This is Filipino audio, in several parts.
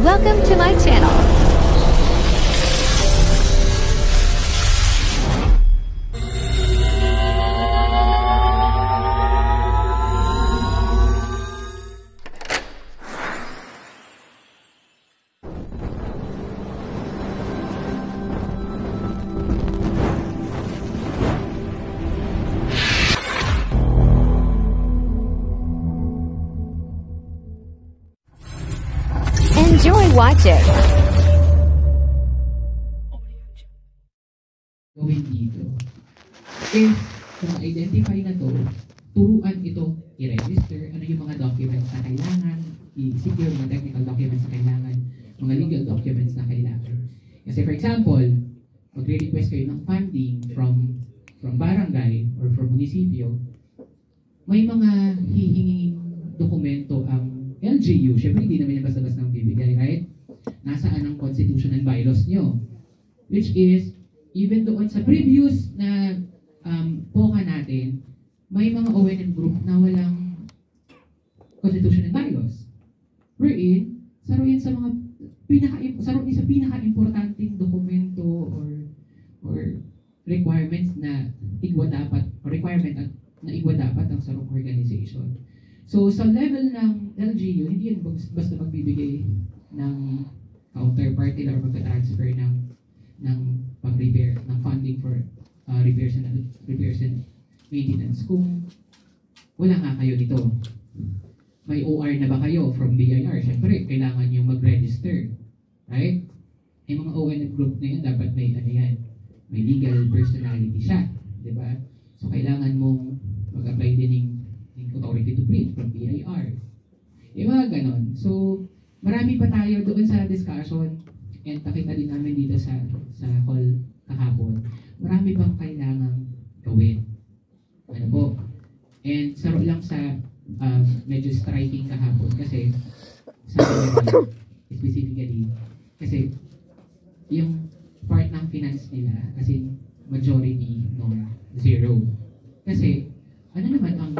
Welcome to my channel. Enjoy watching. Gawin dito. If kung identify na to, turuan ito i-register, ano yung mga documents na kailangan, i-secure mga technical documents na kailangan, mga legal documents na kailangan. Kasi for example, magre-request kayo ng funding from barangay or from munisipyo, may mga hihinging dokumento ang LGU. Siyempre, hindi naman yung basta-basta ng bibigay, right? Nasaan ang constitution and bylaws nyo? Which is, even doon sa previous na POCA natin, may mga ONM group na walang constitution and bylaws. Wherein, saruin sa mga pinaka-importanting dokumento or requirements na igwa dapat, or requirement na igwa dapat ang sarong organization. So, sa level ng LGU, hindi yan basta magbibigay ng counterparty or magta-transfer ng pag-repair, ng funding for repairs and maintenance. Kung wala nga kayo nito, may OR na ba kayo from BIR? Siyempre, kailangan yung mag-register. Right? Yung mga ONM group na yun, dapat may may legal personality siya. Diba? So, kailangan mong mag-apply din ng authority to print from BIR. Yung mga ganon. So, marami pa tayo doon sa discussion and nakita din namin dito sa hall kahapon. Marami pang kailangang gawin. Ano po? And saro lang sa medyo striking kahapon kasi sa specifically kasi yung part ng finance nila as in majority zero. Kasi ano naman ang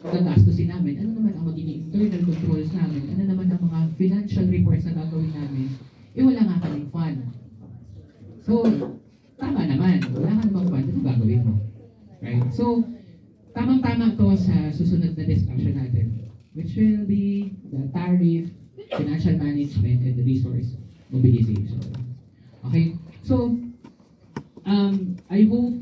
gagastusin namin, ano naman ang magiging internal controls namin, ano naman ang mga financial reports na gagawin namin, wala nga kaming fund. So, tama naman, wala ka namang fund, ano gagawin mo? Right? So, tamang-tama to sa susunod na discussion natin, which will be the tariff, financial management, and the resource mobilization. Okay? So, I hope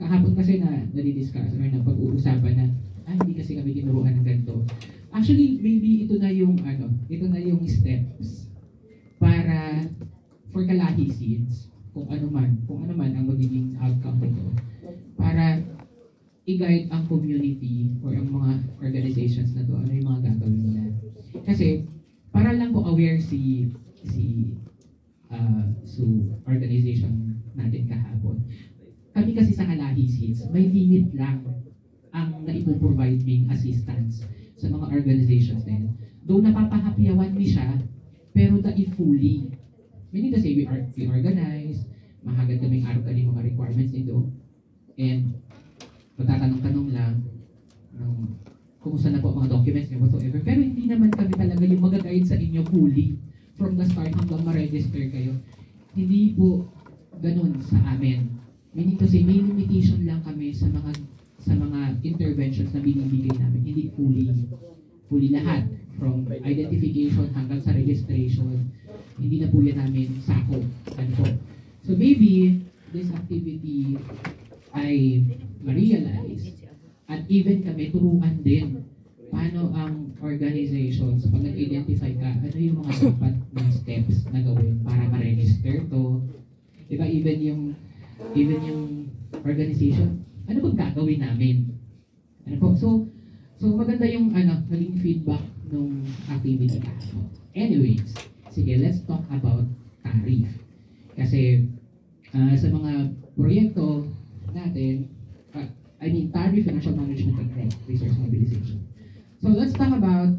kahapon kasi na-discuss or na pag-uusapan na hindi kasi kami tinuruan ng ganito. Actually, maybe ito na yung steps para for Kalahi Seeds, kung ano man ang magiging outcome nito, para i-guide ang community or ang mga organizations na to, ano yung mga gagawin nila. Kasi, para lang po aware si organization natin kahapon. Kami kasi sa Kalahi Seeds, may limit lang ang naipoprovide ng assistance sa mga organizations na yun. Though napapahapyawan mi siya, pero fully. Meaning to say, we organize, mahagad kaming araw mga requirements nito, and magtatanong-tanong lang kumusta na po mga documents niyo, whatsoever. Pero hindi naman kami talaga yung mag-guide sa inyo fully from the start hanggang ma-register kayo. Hindi po ganun sa amin. Meaning to say, may limitation lang kami sa mga interventions na binibigay namin. Hindi fully lahat. From identification hanggang sa registration, hindi na po yan namin sako. Ano po. So maybe, this activity ay ma-realize at even kami turuan din paano ang organizations, pag nag-identify ka, ano yung mga dapat na steps na gawin para ma-register to. Diba, even yung organization, ano bang gagawin namin? Ano po? So maganda yung naging feedback nung activity ka. Anyways, sige, let's talk about tariff. Kasi sa mga proyekto natin, tariff, financial management, and resource mobilization. So let's talk about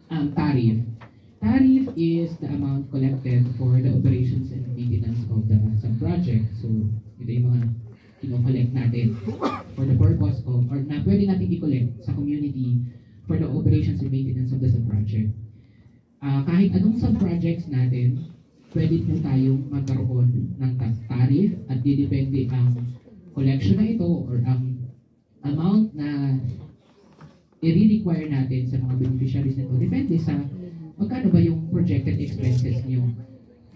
tariff. Tariff is the amount collected for the operations and maintenance of the sub-project. So ito yung mga kino-collect natin for the purpose of, or na pwede natin i-collect sa community for the operations and maintenance of the sub-project. kahit anong sub-projects natin, pwede po tayong magkaroon ng tariff at didepende ang collection na ito or ang amount na i-require natin sa mga beneficiaries nito. Depende sa magkano ba yung projected expenses niyo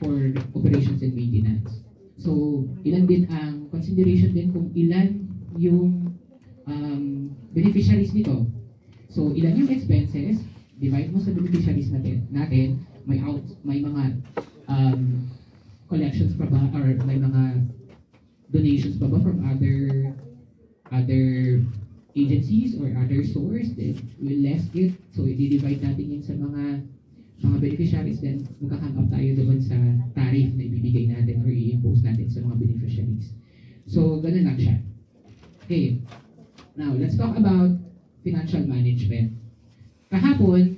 for operations and maintenance. So, ilan din ang consideration din kung ilan yung beneficiaries nito. So, ilan yung expenses, divide mo sa beneficiaries natin may mga collections pa ba or may mga donations pa ba from other agencies or other source, then we'll less it. So, i-divide natin yun sa mga beneficiaries, then magkakam up tayo doon sa tariff na ibibigay natin or i-impose natin sa mga beneficiaries. So, ganun lang siya. Okay. Now, let's talk about financial management. Kahapon,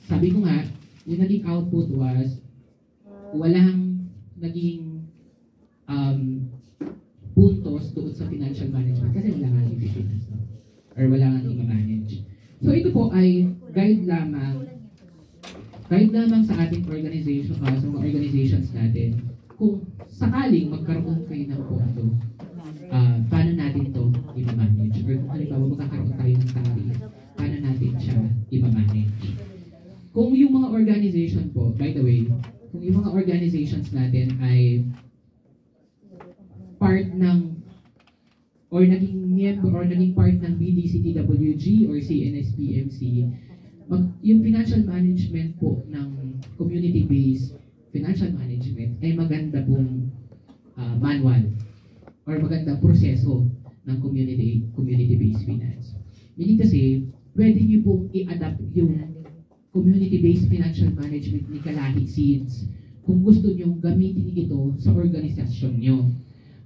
sabi ko nga, yung naging output was walang naging puntos doon sa financial management kasi wala nga i-finance or wala nga i-manage. So ito po ay guide lamang sa ating organization, sa mga organizations natin kung sakaling magkaroon kayo ng punto, paano natin ito i-manage or kung halimbawa magkakaroon tayo ng tariff, paano natin siya i-manage. Kung yung mga organization po, by the way, kung yung mga organizations natin ay part ng or naging member or naging part ng BDCTWG or CNSPMC, yung financial management po ng community-based financial management ay maganda pong manual or maganda proseso ng community-based finance. Meaning kasi, pwede niyo pong i-adapt yung community-based financial management ni Kalahi Seeds kung gusto niyo gamitin ito sa organisasyon niyo.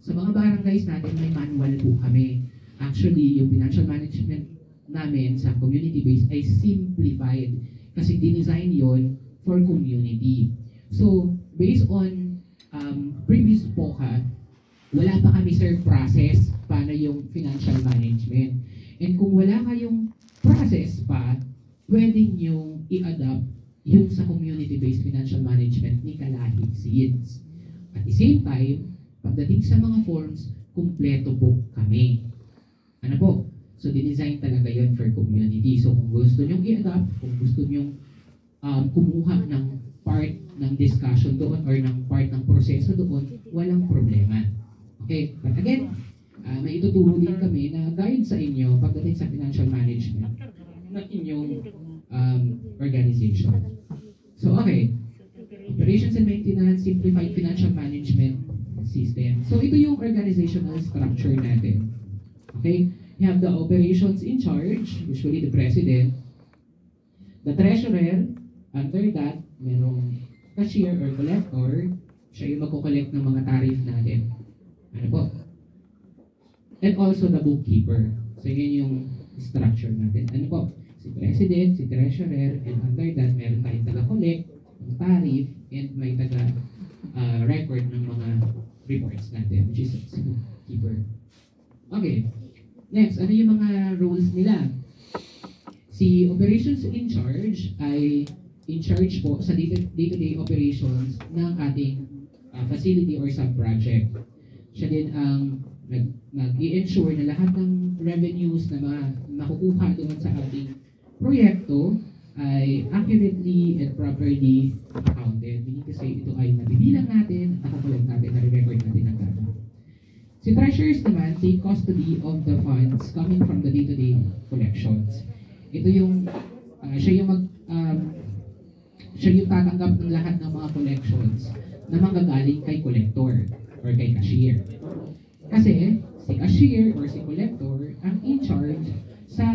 Sa mga barangays natin, may manual po kami. Actually, yung financial management namin sa community-based ay simplified kasi dinesign yon for community. So, based on previous POCA, wala pa kami, sir, process paano yung financial management. And kung wala kayong process pa, pwede nyo i-adapt yung sa community-based financial management ni Kalahi Seeds. At the same time, pagdating sa mga forms, kumpleto po kami. Ano po? So, dinesign talaga yon for community. So, kung gusto nyo i-adapt, kung gusto nyo kumuha ng part ng discussion doon or ng part ng proseso doon, walang problema. Okay? But again, may ituturo din kami na guide sa inyo pagdating sa financial management ng inyong organization. So, okay. Operations and maintenance, simplified financial management system. So, ito yung organizational structure natin. Okay? You have the operations in charge, usually the president, the treasurer, under that, merong cashier or collector, siya yung magko-collect ng mga tariff natin. Ano po? And also the bookkeeper. So, yun yung structure natin. Ano po? Si president, si treasurer, and under that, meron tayong taga-collect, ng tariff, and may taga-record ng mga reports natin, which is si bookkeeper. Okay. Next, ano yung mga roles nila? Si operations in charge ay in charge po sa day-to-day operations ng ating facility or sub-project. Siya din ang nag-i-ensure na lahat ng revenues na makukuha doon sa ating proyekto ay accurately and properly accounted. Meaning kasi ito ay nabibilang natin, nakakulat natin, na-record natin ang data. Si treasurers naman take custody of the funds coming from the day-to-day collections. Ito yung, siya yung tatanggap ng lahat ng mga collections na manggagaling kay collector or kay cashier. Kasi si cashier or si collector ang in charge sa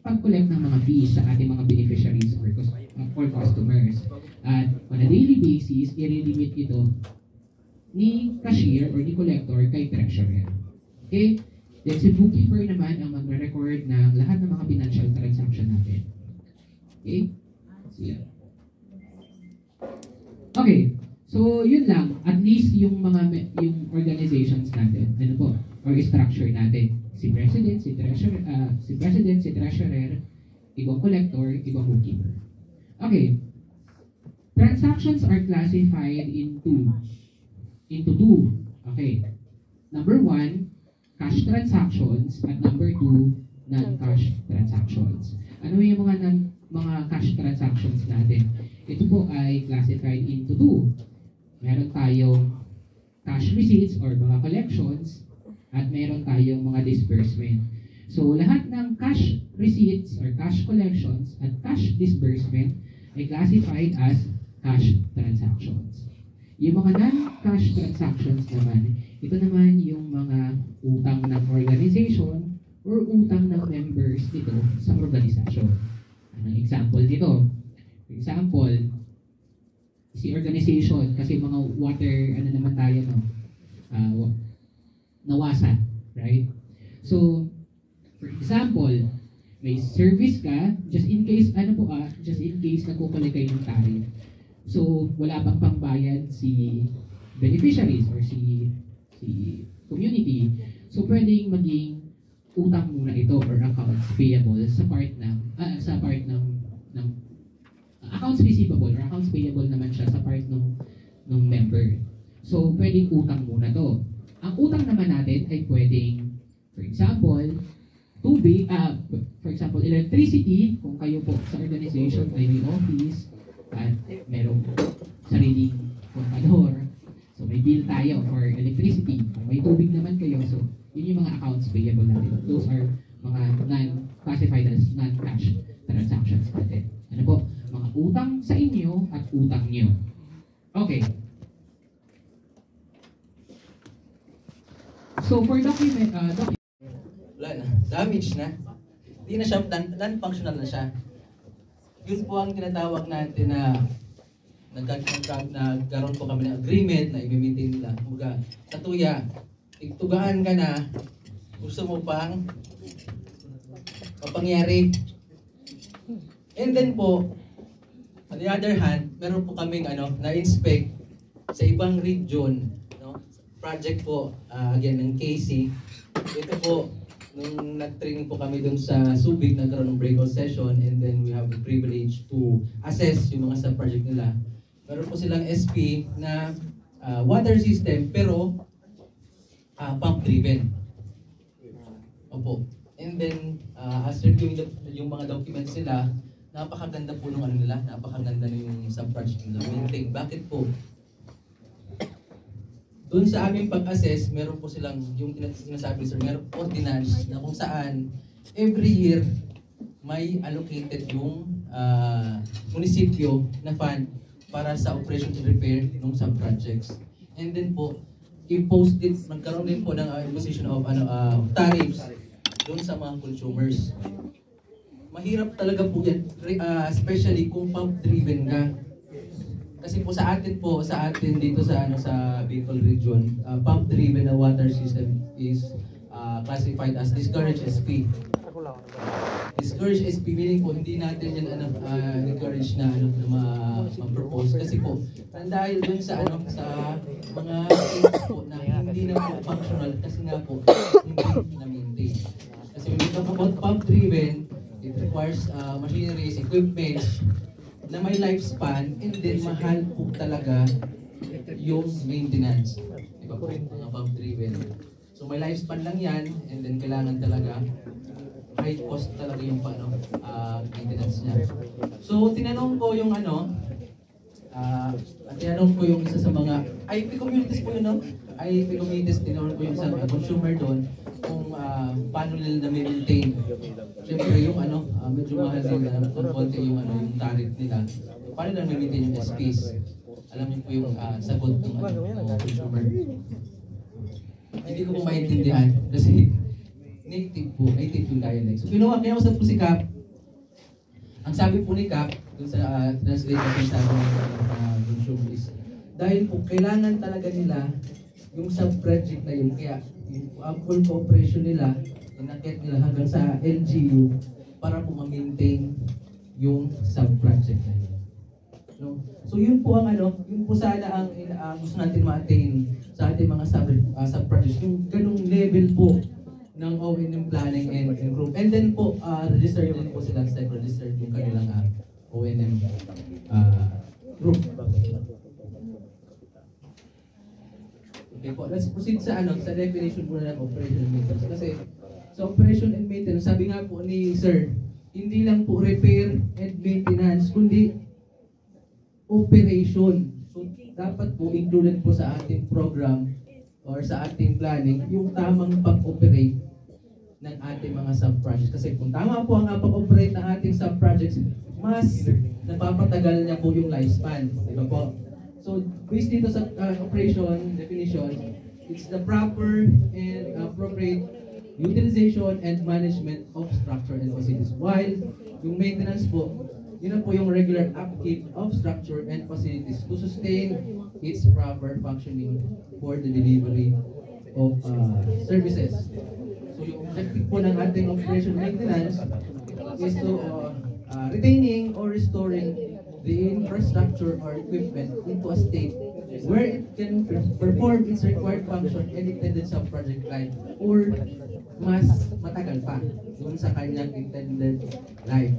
pag-collect ng mga fees sa ating mga beneficiaries or customers. At on a daily basis, i-remit ito ni cashier or ni collector kay treasurer. Okay? Then si bookkeeper naman ang magre-record ng lahat ng mga financial transaction natin. Okay? So, yan. Okay. So, yun lang. At least yung yung organizations natin, ano po, or structure natin. Si president, si treasurer, ibang collector, ibang bookkeeper. Okay. Transactions are classified into two. Okay. Number one, cash transactions, at number two, non-cash transactions. Ano yung mga cash transactions natin? Ito po ay classified into two. Meron tayong cash receipts or mga collections, at meron tayong mga disbursement. So, lahat ng cash receipts or cash collections at cash disbursement ay classified as cash transactions. Yung mga non-cash transactions naman, ito naman yung mga utang ng organization or utang ng members nito sa organisasyon. Anong example dito? For example, si organization, kasi mga water, ano naman tayo, no? Nawasa, right? So, for example, may service ka, just in case nagkukulik kayo ng tariff. So, wala bang pangbayad si beneficiaries or si community. So, pwedeng maging utang muna ito or accounts payable sa part ng accounts receivable or accounts payable naman siya sa part ng member. So, pwedeng utang muna to. Ang utang naman natin ay pwedeng, for example, electricity, kung kayo po sa organization ay may office at merong sariling kontador. So may bill tayo for electricity. Kung may tubig naman kayo, so yun yung mga accounts payable natin. Those are mga classified as non-cash transactions natin. Ano po? Mga utang sa inyo at utang nyo. Okay. So for wala na. Damage na. Hindi na siya, non-functional na siya. Yun po ang tinatawag natin na nagkaroon po kami ng agreement na i-maintain nila. Kumbaga, katuya, itugaan ka na, gusto mo pang mapangyari. And then po, on the other hand, meron po kaming na-inspect sa ibang region, no? Project po, again, ng KC. Ito po, nung nag-training po kami dun sa Subic, nagkaroon ng breakout session, and then we have the privilege to assess yung mga sub-project nila. Meron po silang SP na water system, pero pump-driven. Opo. And then, as reviewing yung mga documents nila, napakaganda po nung napakaganda na yung sub-project nila. Maintain. Bakit po? Doon sa aming pag-assess, meron po silang, yung sinasabi sir, meron ordinance na kung saan every year may allocated yung munisipyo na fund para sa operation and repair ng sub-projects. And then po, i-post it, magkaroon din po ng imposition of tariffs doon sa mga consumers. Mahirap talaga po yan, especially kung pump-driven ka. Kasi po sa atin dito sa Bicol region, pump-driven na water system is classified as discouraged SP. Discouraged SP meaning po hindi natin yan encourage na ma-propose kasi po dahil dun sa mga things po na hindi na po functional kasi nga po hindi na-maintain. Kasi when we talk about pump-driven, it requires machineries, equipments na may lifespan, and then mahal po talaga yung maintenance. Diba po? Mga pump-driven. So may lifespan lang yan, and then kailangan talaga high cost talaga yung maintenance niya. So tinanong ko yung tinanong ko yung isa sa mga IP communities po yun, no? IP communities, tinanong ko yung sa consumer doon kung paano nila na-maintain. Siyempre yung medyo mahal din na konti yung tariff nila. Paano nila na-maintain yung SPs? Alam niyo po yung sagot ng consumer. Hindi ko po maintindihan kasi native yung dialect. So kinausap po si Cap. Ang sabi po ni Cap, dun sa translation sabi ng consumer is, dahil po kailangan talaga nila yung sub-project na yun, kaya yung full cooperation nila, inakit nila hanggang sa LGU para po ma-maintain yung sub-project na yun. No? So yun po yun po sana ang gusto natin ma-attain sa ating mga sub-projects, yung ganung level po ng O&M planning and group. And then po, registered din po sila, registered yung kanilang O&M group. Okay po, let's proceed sa sa definition muna ng operation and maintenance. Kasi sa operation and maintenance, sabi nga po ni Sir, hindi lang po repair and maintenance, kundi operation. So dapat po included po sa ating program or sa ating planning yung tamang pag-operate ng ating mga sub-projects. Kasi kung tama po ang pag-operate ng ating sub-projects, mas napapatagal niya po yung lifespan. Diba po? So, based dito sa operation definition, it's the proper and appropriate utilization and management of structure and facilities. While yung maintenance po, yun na po yung regular upkeep of structure and facilities to sustain its proper functioning for the delivery of services. So, yung objective po ng ating operation maintenance is to retaining or restoring the infrastructure or equipment into a state where it can perform its required function and intended sa project life or mas matagal pa dun sa kanyang intended life.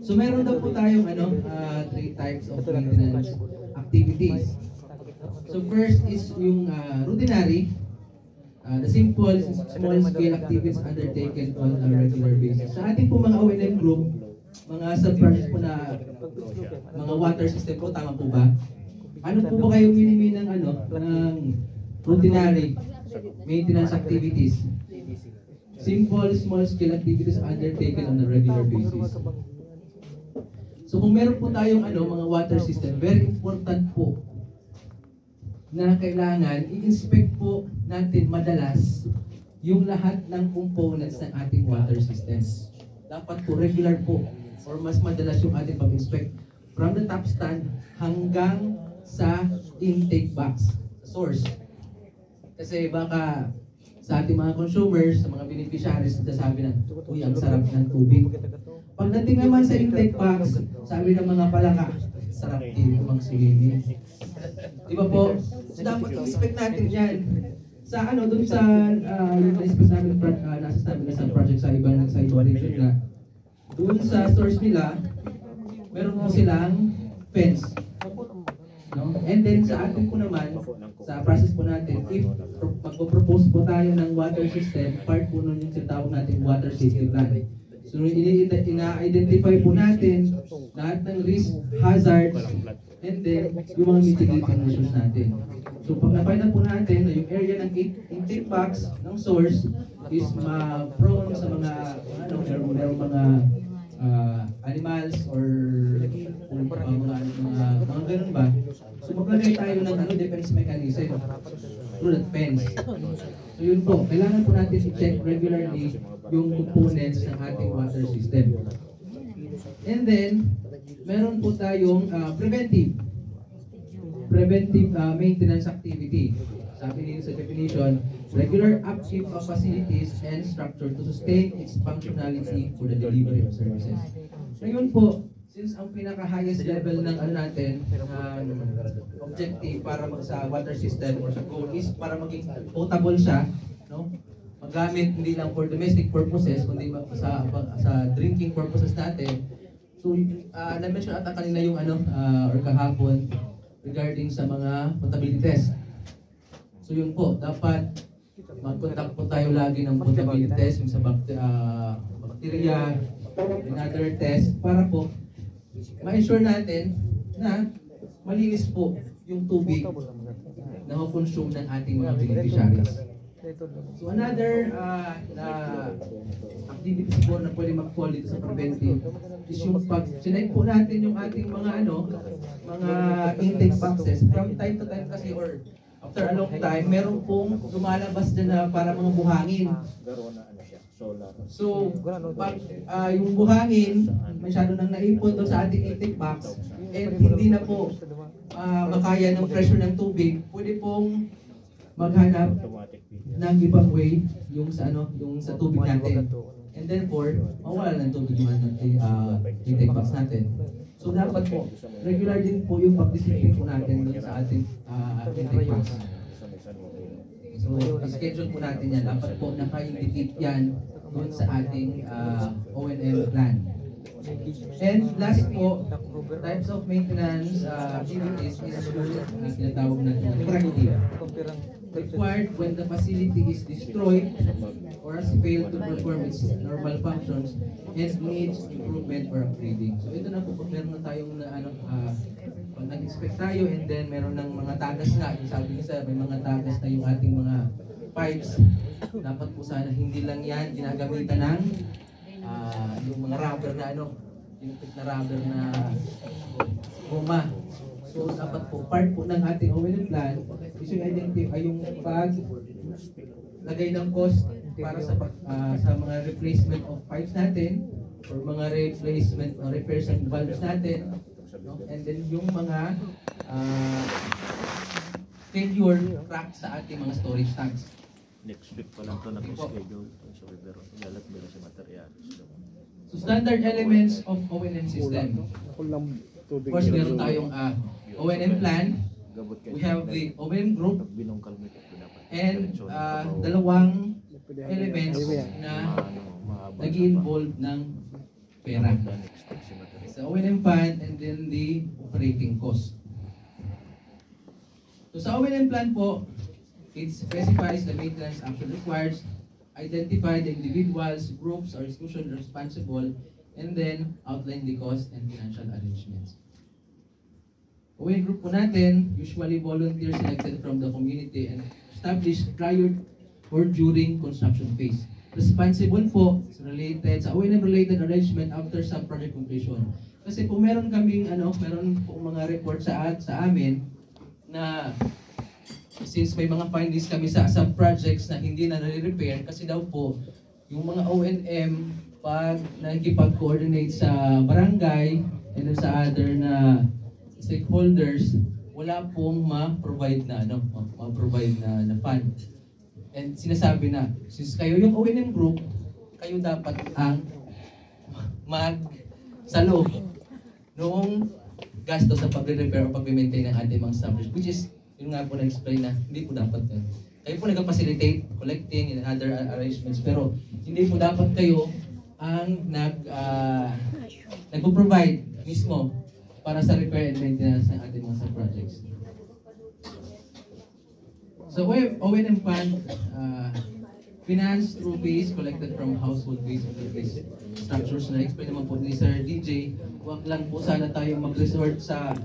So meron daw po tayong 3 types of maintenance activities. So first is yung routinary, the simple small scale activities undertaken on a regular basis. Sa ating po mga O&M group, mga sub-projects po na mga water system po, tama po ba? Ano po ba kayo minimi ng ng routinary maintenance activities? Simple, small scale activities undertaken on a regular basis. So kung meron po tayong mga water system, very important po na kailangan i-inspect po natin madalas yung lahat ng components ng ating water systems. Dapat po regular po or mas madalas yung ating pag-inspect from the top stand hanggang sa intake box, source. Kasi baka sa ating mga consumers, sa mga beneficiaries, sasabi na, uy, ang sarap ng tubig. Pagdating naman sa intake box, sabi ng mga palaka, sarap dito mag-swimming. Di ba po? So, dapat i-inspect natin yan. Sa dun sa yung na-discuss namin nasa namin sa project sa ibang region na dun sa source nila, meron po silang fence. No? And then sa atin po naman, sa process po natin, if magpo-propose po tayo ng water system, part po nun yung sinatawag natin water safety plan. So ina-identify po natin lahat ng risk, hazards, and then yung mga mitigating measures natin. So pag na-find out po natin na yung area ng intake box ng source is prone sa mga merong mga animals or mga ganun ba. So maglagay tayo ng defense mechanism through that fence. So yun po, kailangan po natin i-check regularly yung components ng ating water system. And then, meron po tayong preventive maintenance activity. Sabi nito sa definition, regular upkeep of facilities and structure to sustain its functionality for the delivery of services. Ngayon po, since ang pinaka-highest level ng natin, objective para sa water system or sa goal is para maging potable siya, no? Magamit hindi lang for domestic purposes, kundi sa drinking purposes natin. So, na-mention ata kanina yung or kahapon regarding sa mga potability test. So yun po, dapat mag-contact po tayo lagi ng potability test yung sa bacteria, another test, para po ma-ensure natin na malinis po yung tubig na ma-consume ng ating mga beneficiaries. So another activity siguro na pwede mag-fall dito sa preventive is yung pag-check po natin yung ating mga mga intake boxes from time to time kasi or after a long time, meron pong lumalabas dyan na para mga buhangin. So, pag yung buhangin, masyado nang naipon doon sa ating intake box, and hindi na po makaya ng pressure ng tubig, pwede pong maghanap ng ibang way yung sa tubig natin. And therefore, mawala ng tubig yung intake box natin. So dapat po, regular din po yung pag-discipline po natin doon sa ating intake box. So, schedule po natin yan. Dapat po naka-indicate yan doon sa ating O&M plan. And last po, types of maintenance activities is tinatawag natin na corrective. Required when the facility is destroyed or has failed to perform its normal functions and needs improvement or upgrading. So ito na po, pag meron na tayong pag nag-inspect tayo and then meron ng mga tagas na, yung sabi niya sa may mga tagas na yung ating mga pipes, dapat po sana hindi lang yan ginagamitan ng yung mga rubber na pinupit na rubber na goma. So dapat po part po ng ating O&M plan is yung identify yung lagay ng cost para sa mga replacement of pipes natin or mga replacement or repairs ng valves natin, no? And then yung mga failure crack sa ating mga storage tanks. Next week pa lang ito nag-schedule. So, pero ilalagay sa materials. So standard elements of O&M system. Of course, meron tayong O&M plan. We have the O&M group and dalawang elements na nag-involve ng pera. Sa O&M plan and then the operating cost. So sa O&M plan po, it specifies the maintenance action required, identify the individuals, groups, or institutions responsible, and then outline the cost and financial arrangements. O&M group po natin, usually volunteers selected from the community and established prior or during construction phase. Responsible po related sa O&M related arrangement after sa project completion. Kasi po meron po mga report sa amin na since may mga findings kami sa projects na hindi na nare-repair kasi daw po yung mga O&M pag nakikipag-coordinate sa barangay and then sa other na stakeholders, wala pong ma-provide na fund. And sinasabi na, since kayo yung O&M group, kayo dapat ang magsalo noong gasto sa pag-repair o pag-maintain ng ating mga establishment, which is, yun nga po na-explain na hindi po dapat yun. Kayo po nag-facilitate, collecting, and other arrangements, pero hindi po dapat kayo ang nagpo-provide mismo para sa repair and maintenance ng ating mga projects. So O&M fund, finance through fees collected from household waste and waste structures. Na-explain naman po ni Sir DJ, huwag lang po sana tayo mag-resort sa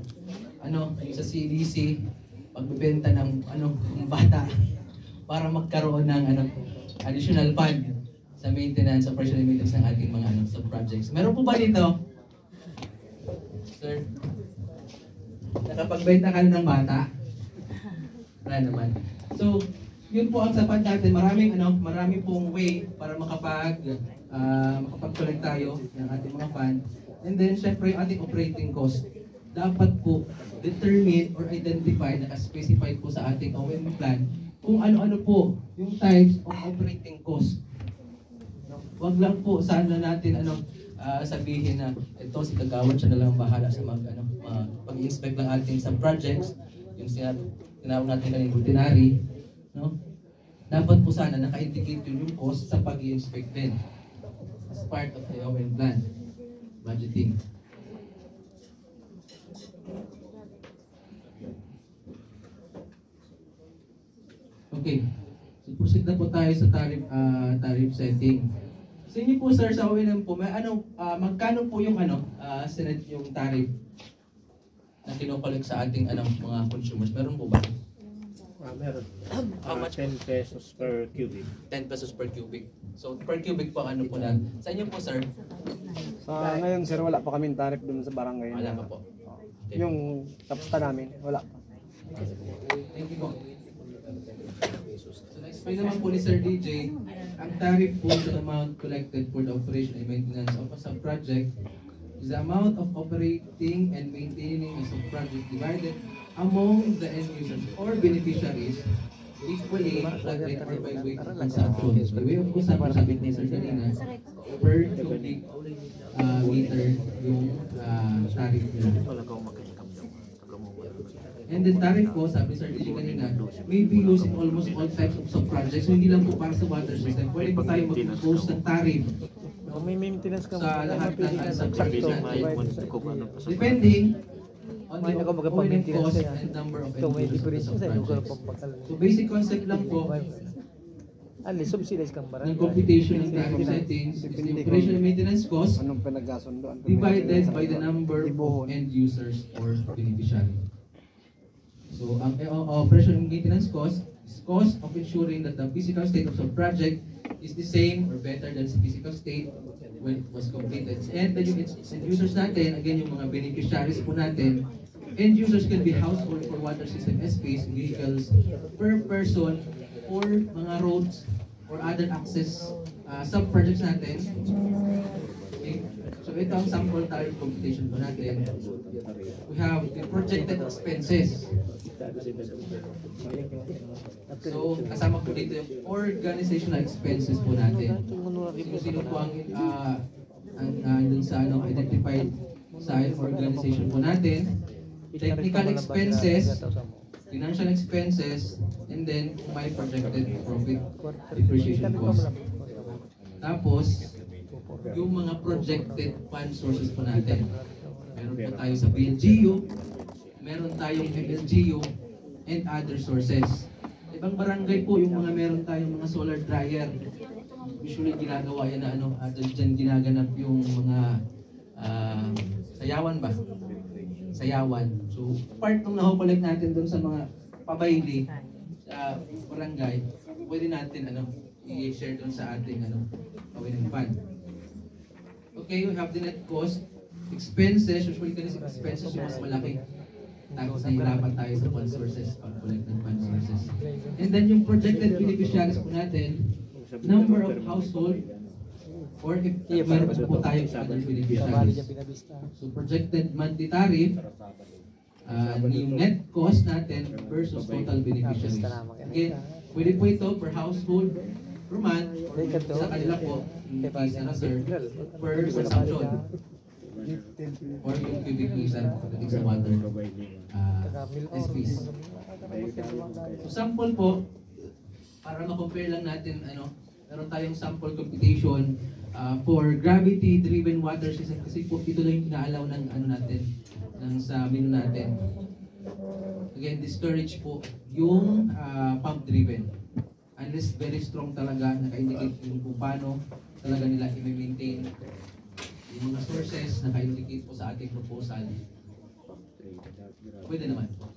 sa CDC pagbebenta ng bata para magkaroon ng additional fund sa maintenance, operational maintenance ng ating mga sub-projects. Meron po ba dito? Sir, nakapagbenta ka ng bata? Wala naman. So, yun po ang sapat natin. Marami pong way para makapag-collect tayo ng ating mga fund. And then, syempre, yung ating operating cost. Dapat po determine or identify, naka-specify po sa ating O&M plan kung ano-ano po yung types of operating cost. Wag lang po sana natin sabihin na ito si Kagawad siya na lang bahala sa pag-inspect ng ating sa projects, yung tinawag natin kanina routinary, no? Dapat po sana naka-indicate yung cost sa pag-i-inspect din as part of the O&M plan budgeting. Okay, so proceed na po tayo sa tariff setting. Sa inyo po sir, sa O&M po, may magkano po yung yung tariff na kinokollect sa ating mga consumers? Meron po ba? Meron. How much? 10 pesos per cubic. 10 pesos per cubic. So per cubic po po na. Sa inyo po sir? Sa ngayon sir, wala pa kaming tarif dun sa barangay. Wala pa po. Okay. Yung tapos pa namin, wala pa. Thank you po. So na-explain naman po ni Sir DJ, ang tariff po sa amount collected for the operation and maintenance of a sub-project is the amount of operating and maintaining a sub-project divided among the end users or beneficiaries equally flat rate or by weight of consumption. By way of consumption, sabi ni Sir kanina, per cubic meter yung tariff nila. And the tariff po, sabi Sir DJ kanina, may be used in almost all types of sub-projects. So hindi lang po para sa water system. Pwede po tayo mag-propose ng tariff Kung may maintenance ka, sa lahat ng Sabihin subscribers may natin. kung kung ano pa sa Depending on May the nagpapagapaminti O&M cost siya. and number of Ito may end users difference of sa the lugar projects. pagpakalan. So basic concept lang po Ali, subsidize kang ng barangay. computation ng tariff settings is the operation and maintenance cost Anong pinagkasundoan? divided by the number of end users or beneficiary. So ang operation and maintenance cost is cost of ensuring that the physical state of the project is the same or better than the physical state when it was completed. And the end users natin, again yung mga beneficiaries po natin, end users can be household for water system SPs, vehicles, per person, or mga roads or other access sub-projects natin. Okay. So ito ang sample tariff computation po natin. We have the projected expenses. So kasama po dito yung organizational expenses po natin. So sino po ang dun sa identified sa organization po natin. Technical expenses, financial expenses, and then may projected profit depreciation cost. Tapos, yung mga projected fund sources po natin. Meron po tayo sa BLGU, meron tayong MLGU, and other sources. Ibang barangay po yung mga meron tayong mga solar dryer. Usually ginagawa yan na at dyan ginaganap yung mga sayawan ba? Sayawan. So, part nung nahukulik natin doon sa mga pabayli sa barangay, pwede natin i-share doon sa ating gawin ng fund. Okay, we have the net cost. Expenses, usually kasi expenses yung mas malaki. Tapos nahirapan tayo sa fund sources, pag-collect ng fund sources. And then yung projected beneficiaries po natin, number of household, or if meron po tayo sa other beneficiaries. So projected monthly tariff, yung net cost natin versus total beneficiaries. Again, pwede po ito per household, per month, or sa kanila po, in case sir, per consumption. Or yung cubic meters pagdating sa water SPs. So sample po, para ma-compare lang natin, meron tayong sample computation for gravity-driven water system kasi po ito lang yung inaalaw ng natin, ng sa menu natin. Again, discourage po yung pump-driven. Unless very strong talaga, naka-indicate kung paano talaga nila i-maintain yung mga sources, naka-indicate po sa ating proposal. Pwede naman po.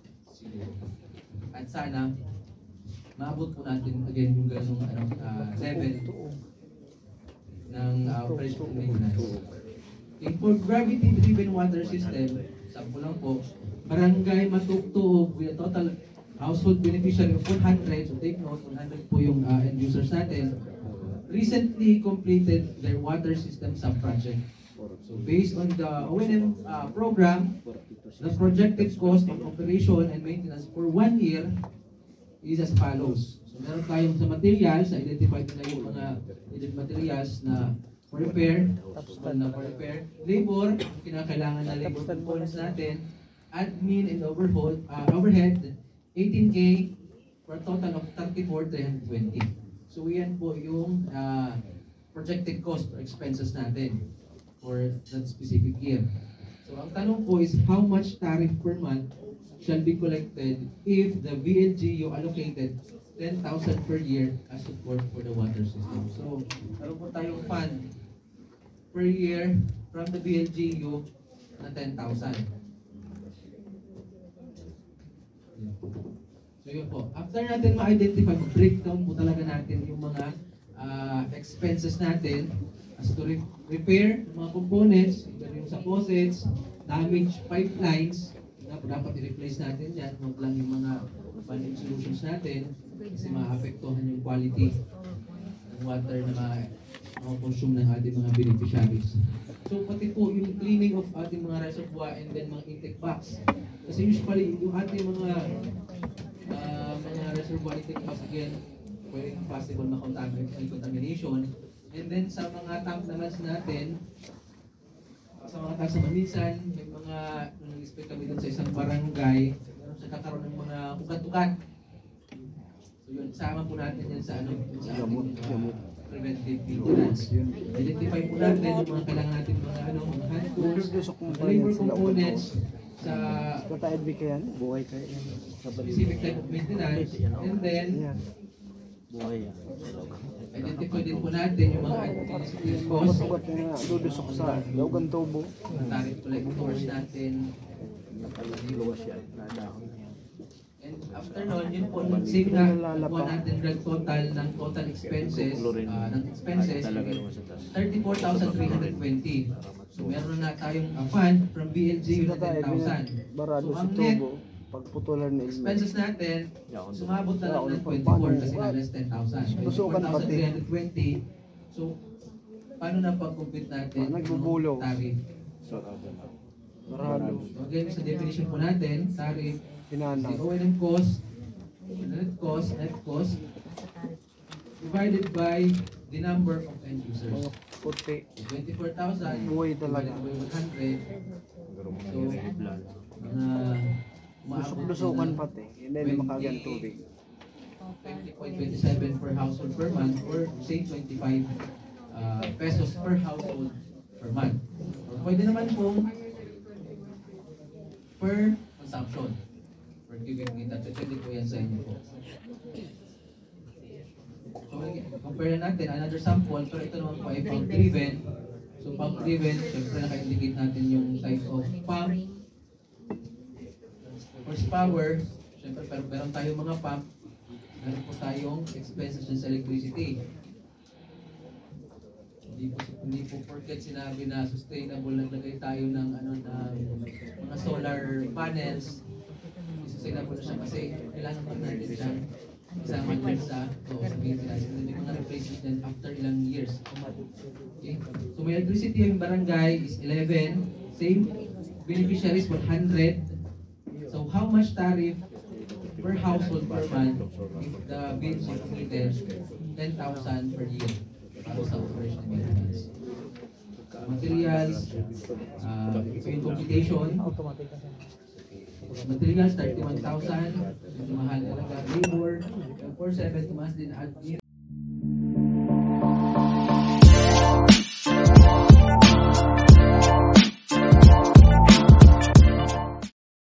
At sana, maabot po natin again yung ganung level ng operation maintenance. For gravity-driven water system, sample lang po, barangay Matugtuog with a total household beneficiary of 100, so take note, 100 po yung end users natin, recently completed their water system sub-project. So based on the O&M program, the projected cost of operation and maintenance for 1 year is as follows. So meron tayong sa materials, identified na yung mga needed materials na for repair, labor, kinakailangan na labor components natin, admin and overhead, 18K for a total of 34,320. So yan po yung projected cost or expenses natin for that specific year. So ang tanong po is how much tariff per month shall be collected if the VLGU allocated 10,000 per year as support for the water system. So meron po tayong fund per year from the VLGU na 10,000. So yun po. After natin ma-identify, breakdown po talaga natin yung mga expenses natin as to repair mga components, yung sa faucets, damaged pipelines, dapat i-replace natin yan, huwag lang yung mga managed solutions natin kasi maapektuhan yung quality ng water na ma-consume ng ating mga beneficiaries. So pati po yung cleaning of ating mga reservoir and then mga intake box. Kasi usually yung ating mga reservoir intake box again, pwedeng possible contamination. And then sa mga tank naman natin, sa mga tank sa minsan, may mga nang-inspect kami dun sa isang barangay, meron siya kakaroon ng mga ugat-ugat. So yun, sama po natin yan sa preventive maintenance. Identify po natin yung mga kailangan natin mga hand tools, mga labor components sa Kataid ba yan? Buhay kayo. specific type of maintenance, and then Yan. Buhay yan. identify din po natin yung mga administrative costs, Sugat na dudusok sa Daugan Tubo. tariff collectors natin. Luwas yan. Nadahon na yan. And after nun, yun po, mag-save na kuha natin grand total ng total expenses, ng expenses, Talaga naman sa taas. 34,320. So meron na tayong fund from BLG yung Kataid 10,000. barado So sa ang net tubo. Pagputulan ni Ilme. expenses natin, Yakon doon. sumabot na lang ng 24 kasi na less 10,000. Tusukan pati. 24,320. So, paano na pag-compute natin Nagbubulo. yung tariff? Barado. So again, sa definition po natin, tariff, the Pinanang. O&M cost, net cost, divided by the number of end Mga users. puti. 24,000 Buhay talaga. divided by 100. Pero mga So, biglan. Lusok-lusokan pati. Hindi na makagan tubig. 20.27 per household per month, or say 25 pesos per household per month. Or pwede naman pong per consumption, per cubic meter. Depende po yan sa inyo po. So, compare na natin another sample, pero ito naman po ay pump driven. So, pump driven, syempre naka-indicate natin yung type of pump, horsepower, syempre pero meron tayong mga pump, meron po tayong expenses dyan sa electricity. Hindi po porket sinabi na sustainable, naglagay tayo ng mga solar panels, sustainable na siya kasi kailangan pa natin siya isama din sa maintenance. And then may mga replacement din after ilang years. Okay? So may electricity yung barangay is 11, same beneficiaries 100. So how much tariff per household per month if the bills are committed 10,000 per year para sa operation and maintenance. Materials, ito yung computation. Materials 31,000, medyo mahal talaga. Labor, 4,700 tumaas din admin.